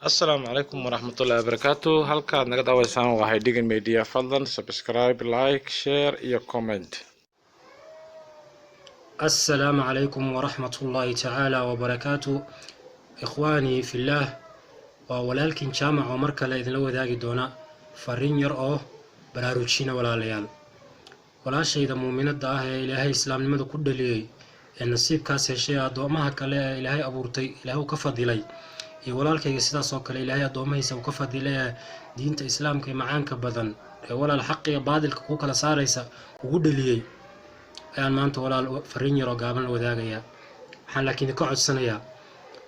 السلام عليكم ورحمة الله وبركاته. halkaad naga daawaysaan waxay dhigan media fadlan subscribe like share iyo comment. السلام عليكم ورحمة الله تعالى وبركاته إخواني في الله وولالكن جامع ومركا لإذن لو ذاقي دونا فرين يرأوه براروتشين ولا ليال ولا شيء إذا مؤمنة داه إلهي إسلام لماذا كد لي النصيب كاس الشيء دومها كلا إلهي أبورتي إلهي كفض لي ولالك يسدا صوك إلهي دومها يسو كفض لي دينة إسلام كي معانك بدن ولا الحق يبادل كوكا لساريسا وقد لي ayaan maanta walaal fariin yar oo gaaban la wadaagayaa waxaan laakiin ka codsanayaa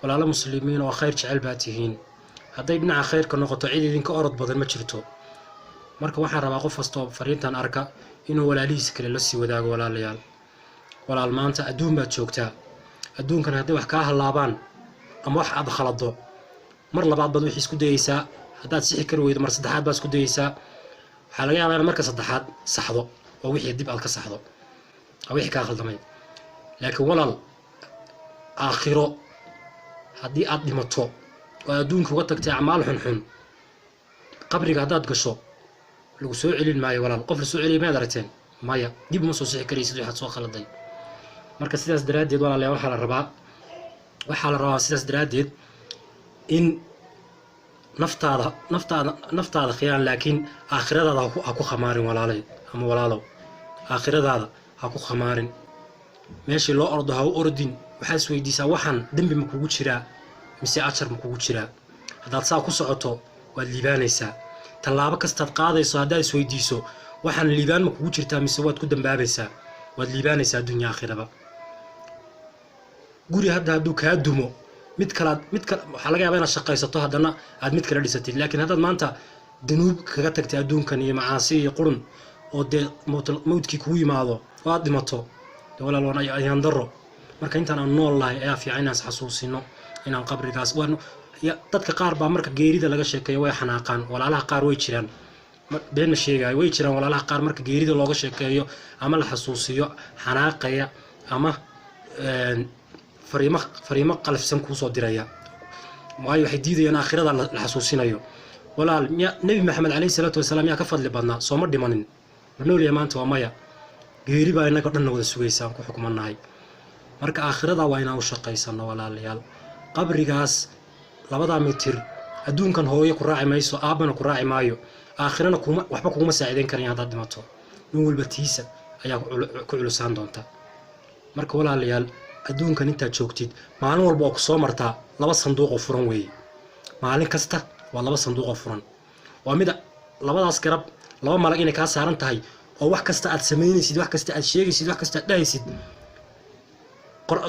walaalo muslimiin oo khayr jecel baa tihiin hadday dhinaca khayrka noqoto cid idinka orod badan ma jirto marka waxaan rabaa qof kasta oo fariintan arka inuu walaalihiisa kale la sii wadaago walaalayaal walaal maanta adduun baad joogtaa adduunkan hadday wax kaa halaabaan ama wax aad khalado mar labaad baad wixii isku dayaysaa haddaad sixi kari weydo mar saddexaad baad isku dayaysaa waxaa laga yaabaa in marka saddexaad saxdo oo wixii dib aad ka saxdo wixii kaa khaldamay laakiin walaal aakhiro haddii aad dhimato oo adduunka uga tagtay acmaal xunxun qabriga haddaad gasho lagu soo celin maayo walaal qof la soo celiya maad aragteen maya dib uma soo sixi karaysid waxaad soo khaladay marka sidaas daraaddeed walaalayaal waxaa la rabaa sidaas daraaddeed in naftaada khiyaan laakiin aakhiradaada ha ku khamaarin walaalay ama walaalow aakhiradaada ha ku khamaarin meeshii loo ordo ha u ordin waxaad isweydiisaa waxaan dembi ma kugu jiraa mise ajar ma kugu jiraa haddaad saa ku socoto waad liibaanaysaa tallaabo kastaad qaadayso haddaad isweydiiso waxaan liibaan ma kugu jirtaa mise waad ku dambaabaysaa waad liibaanaysaa adduunya aakhiraba guri hadduu kaa dumo mid kale waxaa laga yaabaa inaad shaqaysato haddana aad mid kale dhisatid laakiin haddaad maanta danuub kaga tagtay adduunkan iyo macaasi iyo qurun oo dee mawdkii kugu yimaado oo aad dhimato walaal waan ayaan daro marka intaan aan nool lahay ayaa fiican inaan xasuusino inaan qabrigaas dadka qaar baa marka geerida laga sheekeeyo way xanaaqaan walaalaha qaar way jiraan been ma sheegayo way jiraan walaalaha qaar marka geerida looga sheekeeyo ama la xasuusiyo xanaaqaya ama fariimo qalafsan kuu soo diraya waayo waxay diidayaan aakhirada la xasuusinayo walaal nabi maxamed calayhi salaatu wasalaam yaa ka fadli badnaa sooma dhimanin noolya maanta waa maya geeri baa inaga dhanna wada sugaysaa aan ku xukmanahay marka aakhirada waa inaan u shaqaysano walaalayaal qabrigaas 2 mitir adduunkan hooyo ku raaci mayso aabana ku raaci maayo aakhirana waxba kuguma saacideyn karayaan haddaad dhimato nin walba tiisa ayaa ku culusaan doonta marka walaalayaal adduunkan intaad joogtid maalin walba oo ku soo martaa 2 sanduuq oo furan weeye maalin kasta waa 2 sanduuq oo furan waa mid labadaas garab 2 malag inay kaa saaran tahay oo wax kasta aad samaynaysid wax kasta aad sheegaysid wax kasta aad dhahaysid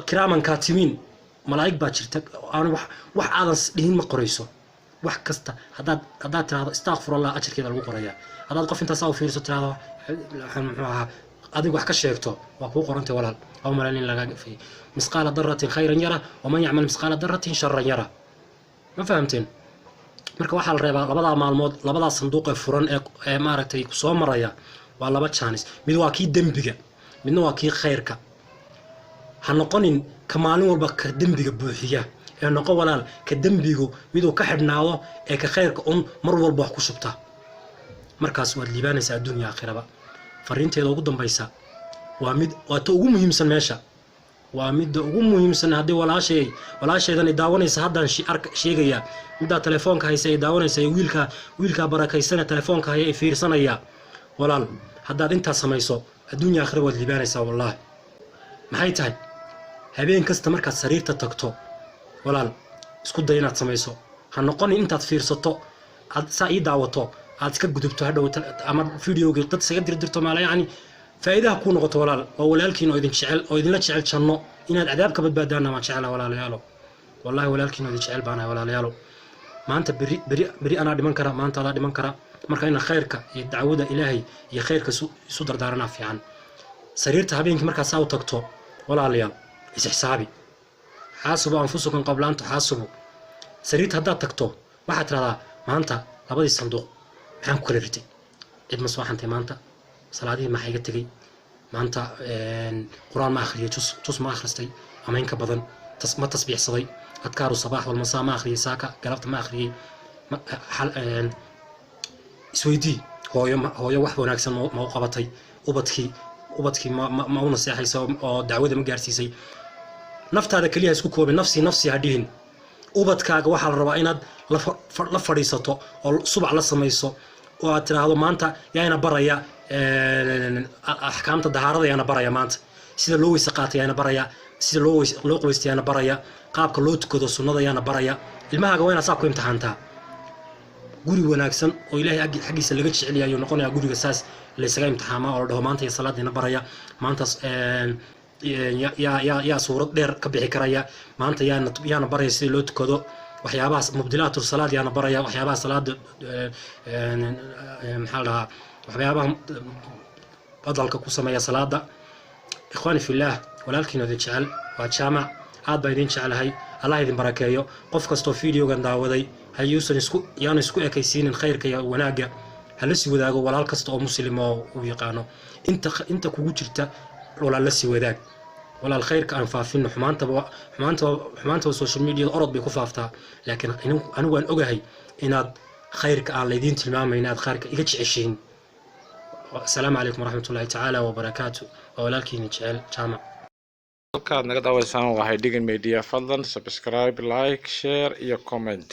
kiraaman kaatimiin malaa'ig baa jirta aan wax aadan dhihin ma qorayso wax kasta haddaad tiraahdo astaghfirullah ajarkeeda lagu qorayaa haddaad qof intaas u fiirso tiraahdo muxuu ahaa adigu wax ka sheegto waa kuu qorantay walaal aw malaalin laga gafay misqaala darratin khayran yara waman yacmal misqaala darratin sharran yara ma fahamteen marka waxaa la reebaa labadaa maalmood labadaa sanduuq ee furan ee maaragtay ku soo maraya waa 2 chance mid waa kii dembiga midna waa kii khayrka ha noqonin ka maalin walba ka dembiga buuxiya ee noqo walaal ka dembigu miduu ka xidhnaado ee ka khayrka mar walba wax ku shubta markaas waad liibaanaysaa adduunya aakhiraba fariinteeda ugu dambaysa waa ta ugu muhiimsan meesha waa midda ugu muhiimsan haddii walaasheedan ay daawanaysa haddaan sheegaya middaa telefoonka haysa ay daawanaysa wiilka barakaysana telefoonka haya ay fiirsanaya walaal haddaad intaas samayso adduunya aakhira waad liibaanaysaa wallaahi maxay tahay habeen kasta markaad sariirta tagto walaal isku day inaad samayso ha noqonin intaad fiirsato aad saa ii daawato aad iska gudubto hadhow ama videoga dad isaga dirdirto maala yacni faa'iidaha kuu noqoto walaal oo walaalkiin oo idinla jecel janno inaad cadaab ka badbaadaana waan jeclaa walaalayaalo wallahi walaalkiin oo idin jecel baanahay walaalayaalo maanta beri anaa dhiman kara maanta adaa dhiman kara marka ina khayrka iyo dacwada ilaahay iyo khayrka isu dardaaranaa fiican sariirta habeenkii markaad saa u tagto walaalayaal isxisaabi xaasibu anfusukum qabla an tuxaasibu sariirta haddaad tagto waxaad tiraahdaa maanta 2 sanduuq maxaan ku kala ritay cid ma soo xantay maanta salaadihii maxaa iga tegay maanta quraan ma akhriyay tus ma akhristay ama in ka badan ما تصبيح صدي أذكار الصباح والمساء ما أخري ساكا قلبت ما أخري حل سويدي هو واحد وناكسن موقبتي وبدكي ما هو نصيحة سو دعوة ما جارسيسي نفط هذا كليه اسكو كوب نفسي هدين وبدكاga waxa la rabaa inaad la fadhiisato oo subax la sameeyso oo aad tiraahdo maanta yaana baraya ahkaamta dahaarada yaana baraya maanta sida loo weysa qaatay yaana baraya sida loo qoysto yaana baraya qaabka loo tukado sunnada yaana baraya ilmahaaga waa inaad saab ku imtixaantaa guri wanaagsan oo ilaahay xaqiisa laga jecel yahay noqonaya guriga saas la isaga imtixaama oo dhaho maanta salaadina baraya maanta يا صورة دير كبيح كرايا ما أنت يانا بريا سي لو تكدو وحيابها مبدلات الصلاة يانا بريا وحيابها صلاة محلها وحيابها أضل كقسمة يا صلاة إخواني في الله ولكن هذا شعل واتشامع عاد بايدين شعل هاي الله يدين بركايو قف كستو فيديو غندا وداي هاي يوسن اسكو يانا اسكو اكيسين الخير كيا وناقة هل سي وداغو ولا كستو مسلم ويقانو انت كوغو جرتا ولا لسي وداك ولا الخير كان فافين حمانته السوشيال ميديا أرض بكفافته لكن أنا وأن أجهي إن خير كان ليدين تلمام إن خير يجتش عشين السلام عليكم ورحمة الله تعالى وبركاته ولكن يجعل جامع halkaad naga daawaysaan waa Hidigan Media fadlan subscribe like share iyo comment